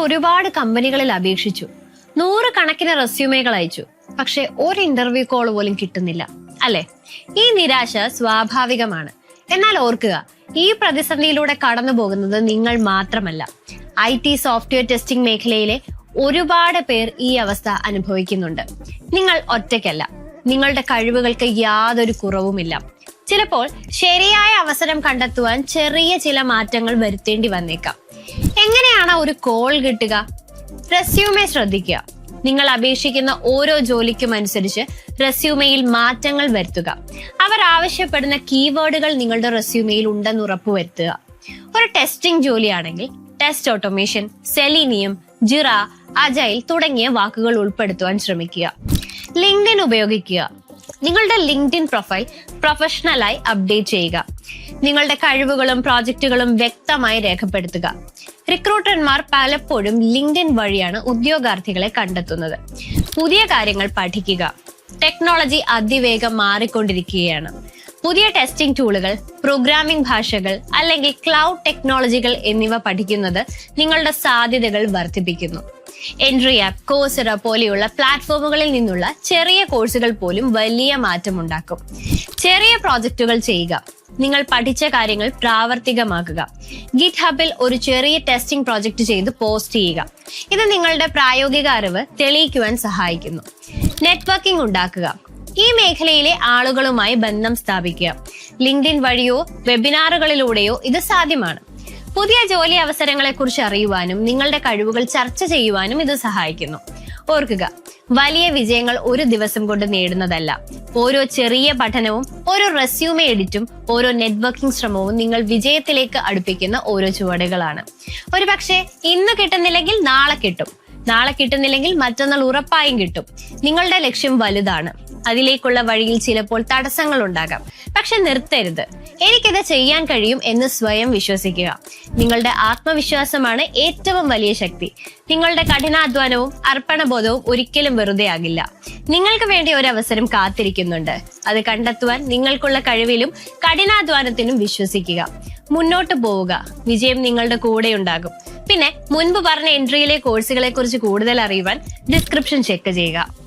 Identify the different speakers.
Speaker 1: ഒരുപാട് കമ്പനികളിൽ അപേക്ഷിച്ചു, 100 കണക്കിന് റെസ്യൂമേകൾ അയച്ചു, പക്ഷെ ഒരു ഇന്റർവ്യൂ കോൾ പോലും കിട്ടുന്നില്ല അല്ലെ? ഈ നിരാശ സ്വാഭാവികമാണ്. എന്നാൽ ഓർക്കുക, ഈ പ്രതിസന്ധിയിലൂടെ കടന്നു പോകുന്നത് നിങ്ങൾ മാത്രമല്ല. IT സോഫ്റ്റ്വെയർ ടെസ്റ്റിംഗ് മേഖലയിലെ ഒരുപാട് പേർ ഈ അവസ്ഥ അനുഭവിക്കുന്നുണ്ട്. നിങ്ങൾ ഒറ്റയ്ക്കല്ല. നിങ്ങളുടെ കഴിവുകൾക്ക് യാതൊരു കുറവുമില്ല. ചിലപ്പോൾ ശരിയായ അവസരം കണ്ടെത്തുവാൻ ചെറിയ ചില മാറ്റങ്ങൾ വരുത്തേണ്ടി വന്നേക്കാം. എങ്ങനെയാണ് ഒരു കോൾ കിട്ടുക? റെസ്യൂമെ ശ്രദ്ധിക്കുക. നിങ്ങൾ അപേക്ഷിക്കുന്ന ഓരോ ജോലിക്കും അനുസരിച്ച് റെസ്യൂമെയിൽ മാറ്റങ്ങൾ വരുത്തുക. അവർ ആവശ്യപ്പെടുന്ന കീവേഡുകൾ നിങ്ങളുടെ റെസ്യൂമെയിൽ ഉണ്ടെന്ന് ഉറപ്പുവരുത്തുക. ഒരു ടെസ്റ്റിംഗ് ജോലിയാണെങ്കിൽ test automation, Selenium, Jira, agile തുടങ്ങിയ വാക്കുകൾ ഉൾപ്പെടുത്തുവാൻ ശ്രമിക്കുക. ലിങ്ക്ഡിൻ ഉപയോഗിക്കുക. നിങ്ങളുടെ ലിങ്ക്ഡിൻ പ്രൊഫൈൽ പ്രൊഫഷണലായി അപ്ഡേറ്റ് ചെയ്യുക. നിങ്ങളുടെ കഴിവുകളും പ്രോജക്റ്റുകളും വ്യക്തമായി രേഖപ്പെടുത്തുക. റിക്രൂട്ടർമാർ പലപ്പോഴും ലിങ്ക്ഡിൻ വഴിയാണ് ഉദ്യോഗാർത്ഥികളെ കണ്ടെത്തുന്നത്. പുതിയ കാര്യങ്ങൾ പഠിക്കുക. ടെക്നോളജി അതിവേഗം മാറിക്കൊണ്ടിരിക്കുകയാണ്. പുതിയ ടെസ്റ്റിംഗ് ടൂളുകൾ, പ്രോഗ്രാമിംഗ് ഭാഷകൾ അല്ലെങ്കിൽ ക്ലൗഡ് ടെക്നോളജികൾ എന്നിവ പഠിക്കുന്നത് നിങ്ങളുടെ സാധ്യതകൾ വർദ്ധിപ്പിക്കുന്നു. എൻട്രി ആപ്പ്, കോഴ്സെറ പോലെയുള്ള പ്ലാറ്റ്ഫോമുകളിൽ നിന്നുള്ള ചെറിയ കോഴ്സുകൾ പോലും വലിയ മാറ്റമുണ്ടാക്കും. ചെറിയ പ്രോജക്റ്റുകൾ ചെയ്യുക. നിങ്ങൾ പഠിച്ച കാര്യങ്ങൾ പ്രാവർത്തികമാക്കുക. ഗിറ്റ് ഹബിൽ ഒരു ചെറിയ ടെസ്റ്റിംഗ് പ്രോജക്റ്റ് ചെയ്ത് പോസ്റ്റ് ചെയ്യുക. ഇത് നിങ്ങളുടെ പ്രായോഗിക അറിവ് തെളിയിക്കുവാൻ സഹായിക്കുന്നു. നെറ്റ്വർക്കിംഗ് ഉണ്ടാക്കുക. ഈ മേഖലയിലെ ആളുകളുമായി ബന്ധം സ്ഥാപിക്കുക. ലിങ്ക്ഡിൻ വഴിയോ വെബിനാറുകളിലൂടെയോ ഇത് സാധ്യമാണ്. പുതിയ ജോലി അവസരങ്ങളെ കുറിച്ച് അറിയുവാനും നിങ്ങളുടെ കഴിവുകൾ ചർച്ച ചെയ്യുവാനും ഇത് സഹായിക്കുന്നു. ഓർക്കുക, വലിയ വിജയങ്ങൾ ഒരു ദിവസം കൊണ്ട് നേടുന്നതല്ല. ഓരോ ചെറിയ പഠനവും, ഓരോ റെസ്യൂമെ എഡിറ്റും, ഓരോ നെറ്റ്വർക്കിംഗ് ശ്രമവും നിങ്ങൾ വിജയത്തിലേക്ക് അടുപ്പിക്കുന്ന ഓരോ ചുവടുകളാണ്. ഒരുപക്ഷെ ഇന്ന് കിട്ടുന്നില്ലെങ്കിൽ നാളെ കിട്ടും, നാളെ കിട്ടുന്നില്ലെങ്കിൽ മറ്റന്നാൾ ഉറപ്പായും കിട്ടും. നിങ്ങളുടെ ലക്ഷ്യം വലുതാണ്. അതിലേക്കുള്ള വഴിയിൽ ചിലപ്പോൾ തടസ്സങ്ങൾ ഉണ്ടാകാം. പക്ഷെ നിർത്തരുത്. എനിക്കിത് ചെയ്യാൻ കഴിയും എന്ന് സ്വയം വിശ്വസിക്കുക. നിങ്ങളുടെ ആത്മവിശ്വാസമാണ് ഏറ്റവും വലിയ ശക്തി. നിങ്ങളുടെ കഠിനാധ്വാനവും അർപ്പണബോധവും ഒരിക്കലും വെറുതെ ആകില്ല. നിങ്ങൾക്ക് വേണ്ടി ഒരു അവസരം കാത്തിരിക്കുന്നുണ്ട്. അത് കണ്ടെത്തുവാൻ നിങ്ങൾക്കുള്ള കഴിവിലും കഠിനാധ്വാനത്തിനും വിശ്വസിക്കുക. മുന്നോട്ട് പോവുക. വിജയം നിങ്ങളുടെ കൂടെ ഉണ്ടാകും. പിന്നെ മുൻപ് പറഞ്ഞ എൻട്രിയിലെ കോഴ്സുകളെ കുറിച്ച് കൂടുതൽ അറിയുവാൻ ഡിസ്ക്രിപ്ഷൻ ചെക്ക് ചെയ്യുക.